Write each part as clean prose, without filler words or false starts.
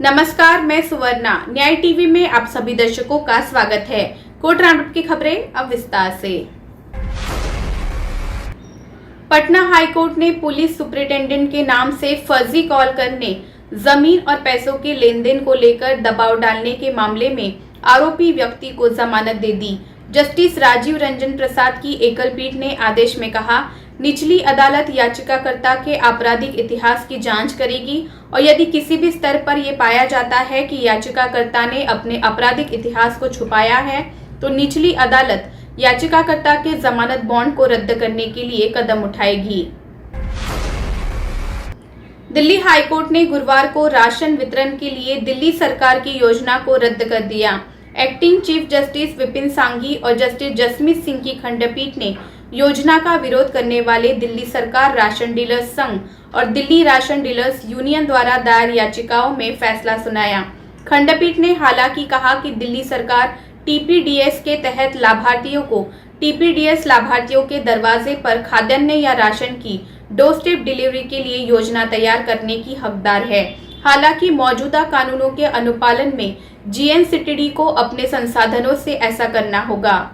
नमस्कार, मैं सुवर्णा। न्याय टीवी में आप सभी दर्शकों का स्वागत है। कोर्ट राउंडअप की खबरें अब विस्तार से। पटना हाईकोर्ट ने पुलिस सुपरिटेंडेंट के नाम से फर्जी कॉल करने, जमीन और पैसों के लेन देन को लेकर दबाव डालने के मामले में आरोपी व्यक्ति को जमानत दे दी। जस्टिस राजीव रंजन प्रसाद की एकल पीठ ने आदेश में कहा, निचली अदालत याचिकाकर्ता के आपराधिक इतिहास की जांच करेगी और यदि किसी भी स्तर पर यह पाया जाता है कि याचिकाकर्ता ने अपने आपराधिक इतिहास को छुपाया है तो निचली अदालत याचिकाकर्ता के जमानत बॉन्ड को रद्द करने के लिए कदम उठाएगी। दिल्ली हाईकोर्ट ने गुरुवार को राशन वितरण के लिए दिल्ली सरकार की योजना को रद्द कर दिया। Acting chief justice Vipin Sanghi और जस्टिस जसमीत सिंह की खंडपीठ ने योजना का विरोध करने वाले दिल्ली सरकार राशन डीलर्स संघ और दिल्ली राशन डीलर्स यूनियन द्वारा दायर याचिकाओं में फैसला सुनाया। खंडपीठ ने हालांकि कहा कि दिल्ली सरकार टीपीडीएस के तहत लाभार्थियों को टीपीडीएस लाभार्थियों के दरवाजे पर खाद्यान्न या राशन की डोर स्टेप डिलीवरी के लिए योजना तैयार करने की हकदार है। हालांकि मौजूदा कानूनों के अनुपालन में जीएनसीटीडी को अपने संसाधनों से ऐसा करना होगा।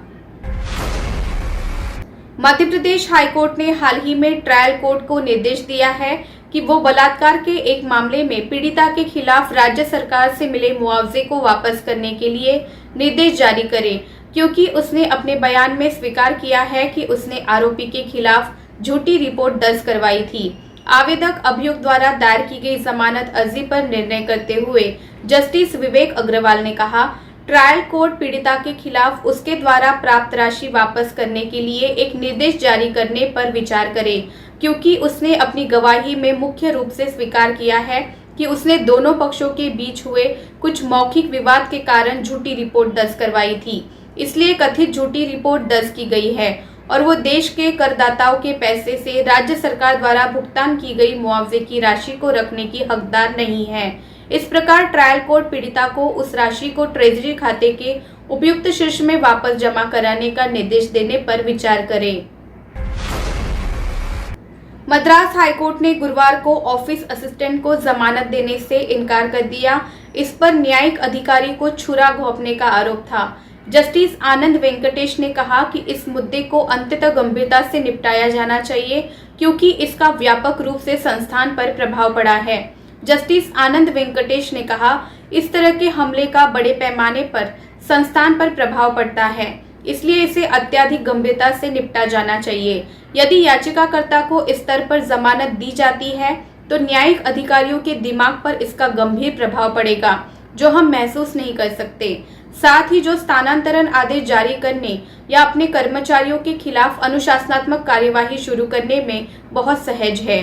मध्य प्रदेश हाईकोर्ट ने हाल ही में ट्रायल कोर्ट को निर्देश दिया है कि वो बलात्कार के एक मामले में पीड़िता के खिलाफ राज्य सरकार से मिले मुआवजे को वापस करने के लिए निर्देश जारी करे, क्योंकि उसने अपने बयान में स्वीकार किया है कि उसने आरोपी के खिलाफ झूठी रिपोर्ट दर्ज करवाई थी। आवेदक अभियुक्त द्वारा दायर की गई जमानत अर्जी पर निर्णय करते हुए जस्टिस विवेक अग्रवाल ने कहा, ट्रायल कोर्ट पीड़िता के खिलाफ उसके द्वारा प्राप्त राशि वापस करने के लिए एक निर्देश जारी करने पर विचार करे, क्योंकि उसने अपनी गवाही में मुख्य रूप से स्वीकार किया है कि उसने दोनों पक्षों के बीच हुए कुछ मौखिक विवाद के कारण झूठी रिपोर्ट दर्ज करवाई थी। इसलिए कथित झूठी रिपोर्ट दर्ज की गई है और वो देश के करदाताओं के पैसे से राज्य सरकार द्वारा भुगतान की गई मुआवजे की राशि को रखने की हकदार नहीं है। इस प्रकार ट्रायल कोर्ट पीड़िता को उस राशि को ट्रेजरी खाते के उपयुक्त शीर्ष में वापस जमा कराने का निर्देश देने पर विचार करे। मद्रास हाईकोर्ट ने गुरुवार को ऑफिस असिस्टेंट को जमानत देने से इनकार कर दिया। इस पर न्यायिक अधिकारी को छुरा घोंपने का आरोप था। जस्टिस आनंद वेंकटेश ने कहा कि इस मुद्दे को अंततः गंभीरता से निपटाया जाना चाहिए, क्योंकि इसका व्यापक रूप से संस्थान पर प्रभाव पड़ा है। जस्टिस आनंद वेंकटेश ने कहा, इस तरह के हमले का बड़े पैमाने पर संस्थान पर प्रभाव पड़ता है, इसलिए इसे अत्यधिक गंभीरता से निपटा जाना चाहिए। यदि याचिकाकर्ता को इस स्तर पर जमानत दी जाती है तो न्यायिक अधिकारियों के दिमाग पर इसका गंभीर प्रभाव पड़ेगा, जो हम महसूस नहीं कर सकते। साथ ही जो स्थानांतरण आदेश जारी करने या अपने कर्मचारियों के खिलाफ अनुशासनात्मक कार्यवाही शुरू करने में बहुत सहज है।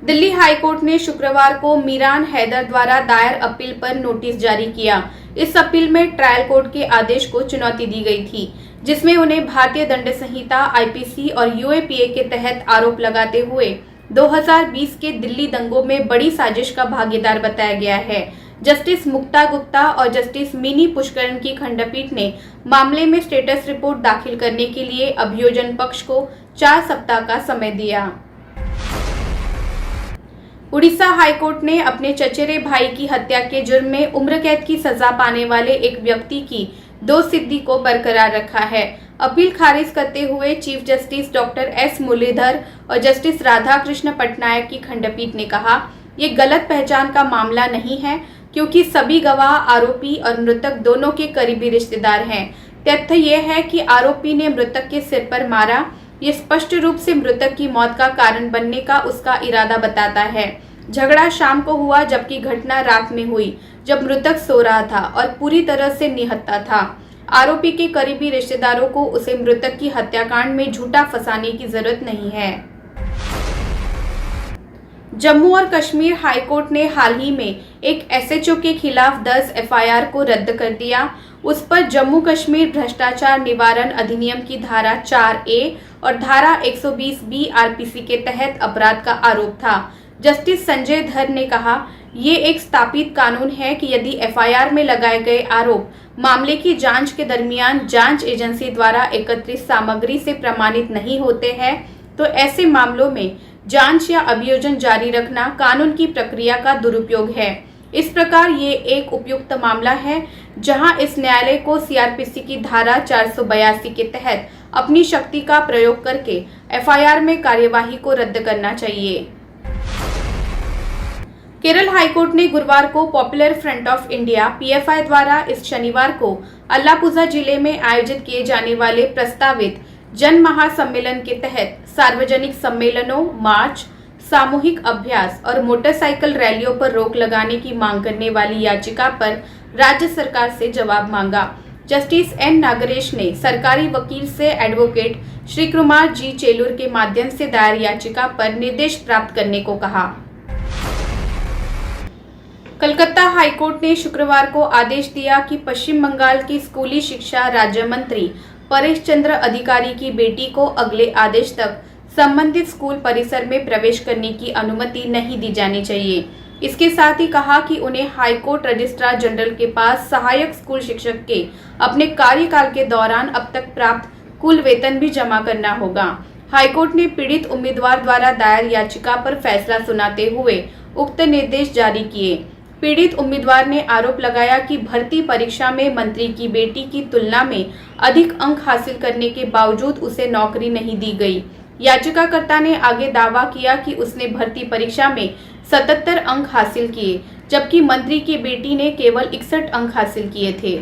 दिल्ली हाईकोर्ट ने शुक्रवार को मीरान हैदर द्वारा दायर अपील पर नोटिस जारी किया। इस अपील में ट्रायल कोर्ट के आदेश को चुनौती दी गई थी, जिसमें उन्हें भारतीय दंड संहिता आईपीसी और यूएपीए के तहत आरोप लगाते हुए 2020 के दिल्ली दंगों में बड़ी साजिश का भागीदार बताया गया है। जस्टिस मुक्ता गुप्ता और जस्टिस मिनी पुष्करण की खंडपीठ ने मामले में स्टेटस रिपोर्ट दाखिल करने के लिए अभियोजन पक्ष को 4 सप्ताह का समय दिया। उड़ीसा हाईकोर्ट ने अपने चचेरे भाई की हत्या के जुर्म में उम्र कैद की सजा पाने वाले एक व्यक्ति की दोषसिद्धि को बरकरार रखा है। अपील खारिज करते हुए chief justice doctor S Muralidhar और जस्टिस राधाकृष्ण पटनायक की खंडपीठ ने कहा, ये गलत पहचान का मामला नहीं है, क्योंकि सभी गवाह आरोपी और मृतक दोनों के करीबी रिश्तेदार हैं। तथ्य यह है कि आरोपी ने मृतक के सिर पर मारा। ये स्पष्ट रूप से मृतक की मौत का कारण बनने का उसका इरादा बताता है। झगड़ा शाम को हुआ, जबकि घटना रात में हुई, जब मृतक सो रहा था और पूरी तरह से निहत्था था। आरोपी के करीबी रिश्तेदारों को उसे मृतक की हत्याकांड में झूठा फंसाने की जरूरत नहीं है। जम्मू और कश्मीर हाईकोर्ट ने हाल ही में एक एसएचओ के खिलाफ दर्ज एफआईआर को रद्द कर दिया। उस पर जम्मू कश्मीर भ्रष्टाचार निवारण अधिनियम की धारा 4A और धारा 120B आरपीसी के तहत अपराध का आरोप था। जस्टिस संजय धर ने कहा, ये एक स्थापित कानून है कि यदि एफआईआर में लगाए गए आरोप मामले की जांच के दरमियान जांच एजेंसी द्वारा एकत्रित सामग्री से प्रमाणित नहीं होते हैं तो ऐसे मामलों में जांच या अभियोजन जारी रखना कानून की प्रक्रिया का दुरुपयोग है। इस प्रकार ये एक उपयुक्त मामला है जहां इस न्यायालय को सीआरपीसी की धारा 482 के तहत अपनी शक्ति का प्रयोग करके एफआईआर में कार्यवाही को रद्द करना चाहिए। केरल हाईकोर्ट ने गुरुवार को popular front of India PFI द्वारा इस शनिवार को अल्लापुझा जिले में आयोजित किए जाने वाले प्रस्तावित जन महासम्मेलन के तहत सार्वजनिक सम्मेलनों, मार्च, सामूहिक अभ्यास और मोटरसाइकिल रैलियों पर रोक लगाने की मांग करने वाली याचिका पर राज्य सरकार से जवाब मांगा। जस्टिस एन नागेश ने सरकारी वकील से एडवोकेट श्री कुमार जी चेलूर के माध्यम से दायर याचिका पर निर्देश प्राप्त करने को कहा। कलकत्ता हाईकोर्ट ने शुक्रवार को आदेश दिया कि पश्चिम बंगाल की स्कूली शिक्षा राज्य मंत्री परेश चंद्र अधिकारी की बेटी को अगले आदेश तक संबंधित स्कूल परिसर में प्रवेश करने की अनुमति नहीं दी जानी चाहिए। इसके साथ ही कहा कि उन्हें हाईकोर्ट रजिस्ट्रार जनरल के पास सहायक स्कूल शिक्षक के अपने कार्यकाल के दौरान अब तक प्राप्त कुल वेतन भी जमा करना होगा। हाईकोर्ट ने पीड़ित उम्मीदवार द्वारा दायर याचिका पर फैसला सुनाते हुए उक्त निर्देश जारी किए। पीड़ित उम्मीदवार ने आरोप लगाया कि भर्ती परीक्षा में मंत्री की बेटी की तुलना में अधिक अंक हासिल करने के बावजूद उसे नौकरी नहीं दी गई। याचिकाकर्ता ने आगे दावा किया कि उसने भर्ती परीक्षा में 77 अंक हासिल किए, जबकि मंत्री की बेटी ने केवल 61 अंक हासिल किए थे।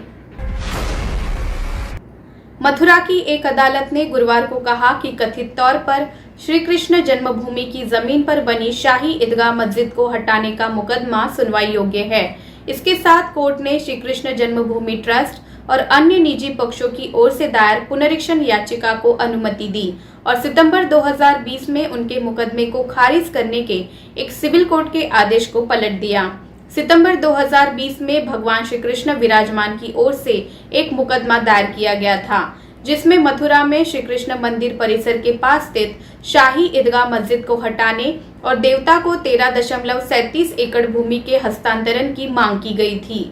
मथुरा की एक अदालत ने गुरुवार को कहा कि कथित तौर पर श्री कृष्ण जन्मभूमि की जमीन पर बनी शाही ईदगाह मस्जिद को हटाने का मुकदमा सुनवाई योग्य है। इसके साथ कोर्ट ने श्री कृष्ण जन्मभूमि ट्रस्ट और अन्य निजी पक्षों की ओर से दायर पुनरीक्षण याचिका को अनुमति दी और सितंबर 2020 में उनके मुकदमे को खारिज करने के एक सिविल कोर्ट के आदेश को पलट दिया। सितंबर 2020 में भगवान श्री कृष्ण विराजमान की ओर से एक मुकदमा दायर किया गया था, जिसमें मथुरा में श्री कृष्ण मंदिर परिसर के पास स्थित शाही ईदगाह मस्जिद को हटाने और देवता को 13.37 एकड़ भूमि के हस्तांतरण की मांग की गई थी।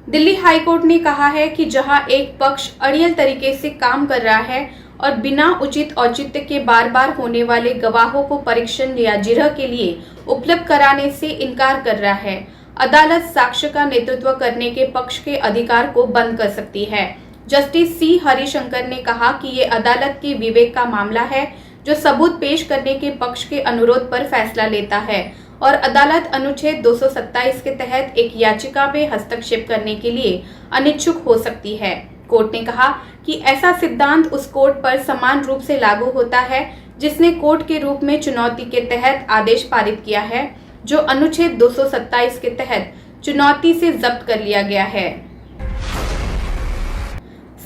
दिल्ली हाईकोर्ट ने कहा है कि जहां एक पक्ष अड़ियल तरीके से काम कर रहा है और बिना उचित औचित्य के बार बार होने वाले गवाहों को परीक्षण या जिरह के लिए उपलब्ध कराने से इनकार कर रहा है, अदालत साक्ष्य का नेतृत्व करने के पक्ष के अधिकार को बंद कर सकती है। जस्टिस सी हरिशंकर ने कहा कि ये अदालत के विवेक का मामला है, जो सबूत पेश करने के पक्ष के अनुरोध पर फैसला लेता है और अदालत अनुच्छेद 227 के तहत एक याचिका में हस्तक्षेप करने के लिए अनिच्छुक हो सकती है। कोर्ट ने कहा कि ऐसा सिद्धांत उस कोर्ट पर समान रूप से लागू होता है जिसने कोर्ट के रूप में चुनौती के तहत आदेश पारित किया है, जो अनुच्छेद 227 के तहत चुनौती से जब्त कर लिया गया है।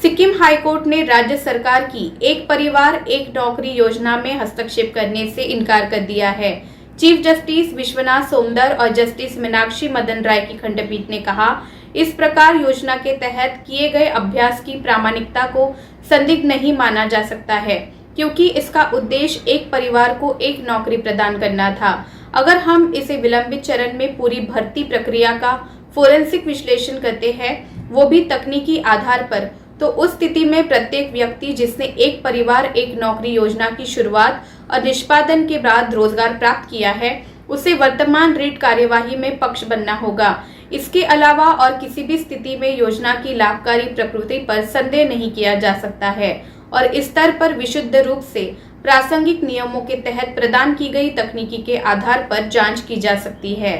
सिक्किम हाईकोर्ट ने राज्य सरकार की एक परिवार एक नौकरी योजना में हस्तक्षेप करने से इनकार कर दिया है। चीफ जस्टिस विश्वनाथ सोमदर और जस्टिस मीनाक्षी मदन राय की खंडपीठ ने कहा, इस प्रकार योजना के तहत किए गए अभ्यास की प्रामाणिकता को संदिग्ध नहीं माना जा सकता है, क्योंकि इसका उद्देश्य एक परिवार को एक नौकरी प्रदान करना था। अगर हम इसे विलंबित चरण में पूरी भर्ती प्रक्रिया का फोरेंसिक विश्लेषण करते हैं, वो भी तकनीकी आधार पर, तो उस स्थिति में प्रत्येक व्यक्ति जिसने एक परिवार एक नौकरी योजना की शुरुआत और निष्पादन के बाद रोजगार प्राप्त किया है, उसे वर्तमान रिट कार्यवाही में पक्ष बनना होगा। इसके अलावा और किसी भी स्थिति में योजना की लाभकारी प्रकृति पर संदेह नहीं किया जा सकता है और इस स्तर पर विशुद्ध रूप से प्रासंगिक नियमों के तहत प्रदान की गई तकनीकी के आधार पर जांच की जा सकती है।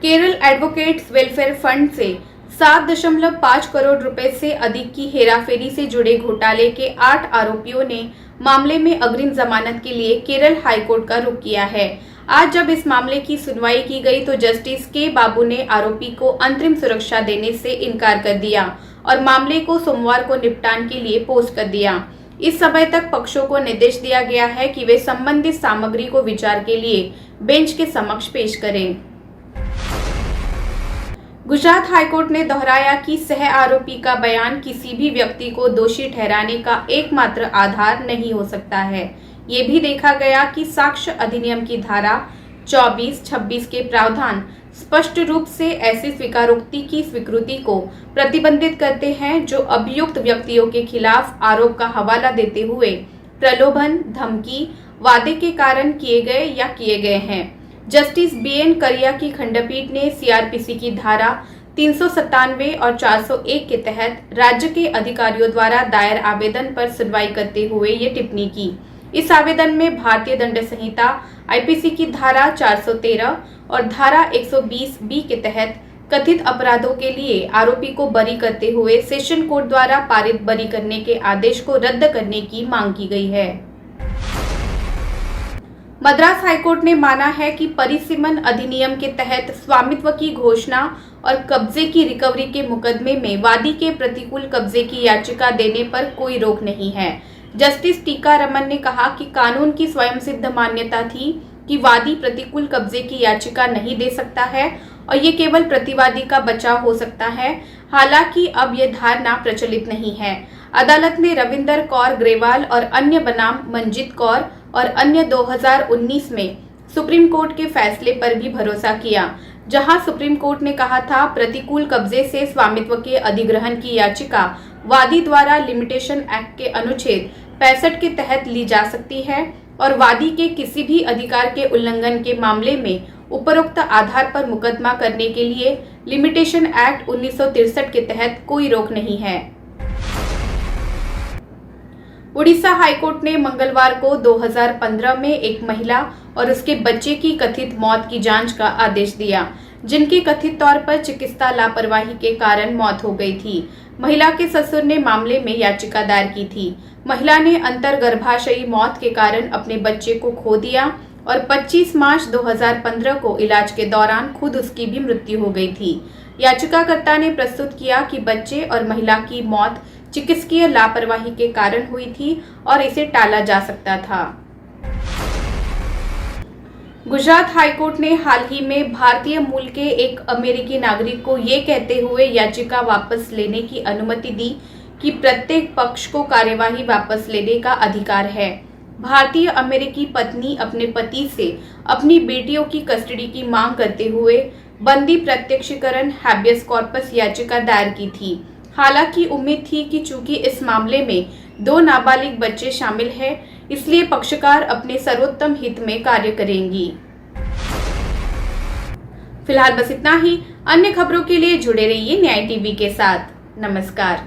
केरल एडवोकेट्स वेलफेयर फंड से 7.5 करोड़ रुपए से अधिक की हेराफेरी से जुड़े घोटाले के 8 आरोपियों ने मामले में अग्रिम जमानत के लिए केरल हाईकोर्ट का रुख किया है। आज जब इस मामले की सुनवाई की गई तो जस्टिस के बाबू ने आरोपी को अंतरिम सुरक्षा देने से इनकार कर दिया और मामले को सोमवार को निपटान के लिए पोस्ट कर दिया। इस समय तक पक्षों को निर्देश दिया गया है कि वे संबंधित सामग्री को विचार के लिए बेंच के समक्ष पेश करें। गुजरात हाईकोर्ट ने दोहराया कि सह आरोपी का बयान किसी भी व्यक्ति को दोषी ठहराने का एकमात्र आधार नहीं हो सकता है। ये भी देखा गया कि साक्ष्य अधिनियम की धारा 24-26 के प्रावधान स्पष्ट रूप से ऐसी स्वीकारोक्ति की स्वीकृति को प्रतिबंधित करते हैं जो अभियुक्त व्यक्तियों के खिलाफ आरोप का हवाला देते हुए प्रलोभन, धमकी, वादे के कारण किए गए या किए गए हैं। जस्टिस BN करिया की खंडपीठ ने CRPC की धारा 397 और 401 के तहत राज्य के अधिकारियों द्वारा दायर आवेदन पर सुनवाई करते हुए ये टिप्पणी की। इस आवेदन में भारतीय दंड संहिता IPC की धारा 413 और धारा 120B के तहत कथित अपराधों के लिए आरोपी को बरी करते हुए सेशन कोर्ट द्वारा पारित बरी करने के आदेश को रद्द करने की मांग की गई है। मद्रास हाईकोर्ट ने माना है कि परिसीमन अधिनियम के तहत स्वामित्व की घोषणा और कब्जे की रिकवरी के मुकदमे में वादी के प्रतिकूल कब्जे की याचिका देने पर कोई रोक नहीं है। जस्टिस टीका रमन ने कहा कि कानून की स्वयं सिद्ध मान्यता थी कि वादी प्रतिकूल कब्जे की याचिका नहीं दे सकता है और ये केवल प्रतिवादी का बचाव हो सकता है। हालांकि अब यह धारणा प्रचलित नहीं है। अदालत ने रविंदर कौर ग्रेवाल और अन्य बनाम मंजीत कौर और अन्य 2019 में सुप्रीम कोर्ट के फैसले पर भी भरोसा किया, जहां सुप्रीम कोर्ट ने कहा था प्रतिकूल कब्जे से स्वामित्व के अधिग्रहण की याचिका वादी द्वारा लिमिटेशन एक्ट के अनुच्छेद 65 के तहत ली जा सकती है और वादी के किसी भी अधिकार के उल्लंघन के मामले में उपरोक्त आधार पर मुकदमा करने के लिए लिमिटेशन एक्ट 1963 के तहत कोई रोक नहीं है। उड़ीसा हाईकोर्ट ने मंगलवार को 2015 में एक महिला और उसके बच्चे की कथित मौत की जांच का आदेश दिया, जिनकी कथित तौर पर चिकित्सा लापरवाही के कारण मौत हो गई थी। महिला के ससुर ने मामले में याचिका दायर की थी। महिला ने अंतर्गर्भाशयी मौत के कारण अपने बच्चे को खो दिया और 25 मार्च 2015 को इलाज के दौरान खुद उसकी भी मृत्यु हो गई थी। याचिकाकर्ता ने प्रस्तुत किया कि बच्चे और महिला की मौत चिकित्सकीय लापरवाही के कारण हुई थी और इसे टाला जा सकता था। गुजरात हाईकोर्ट ने हाल ही में भारतीय मूल के एक अमेरिकी नागरिक को ये कहते हुए याचिका वापस लेने की अनुमति दी कि प्रत्येक पक्ष को कार्यवाही वापस लेने का अधिकार है। भारतीय अमेरिकी पत्नी अपने पति से अपनी बेटियों की कस्टडी की मांग करते हुए बंदी प्रत्यक्षीकरण हैबियस कॉर्पस याचिका दायर की थी। हालांकि उम्मीद थी कि चूंकि इस मामले में 2 नाबालिग बच्चे शामिल हैं, इसलिए पक्षकार अपने सर्वोत्तम हित में कार्य करेंगी। फिलहाल बस इतना ही। अन्य खबरों के लिए जुड़े रहिए न्याय टीवी के साथ। नमस्कार।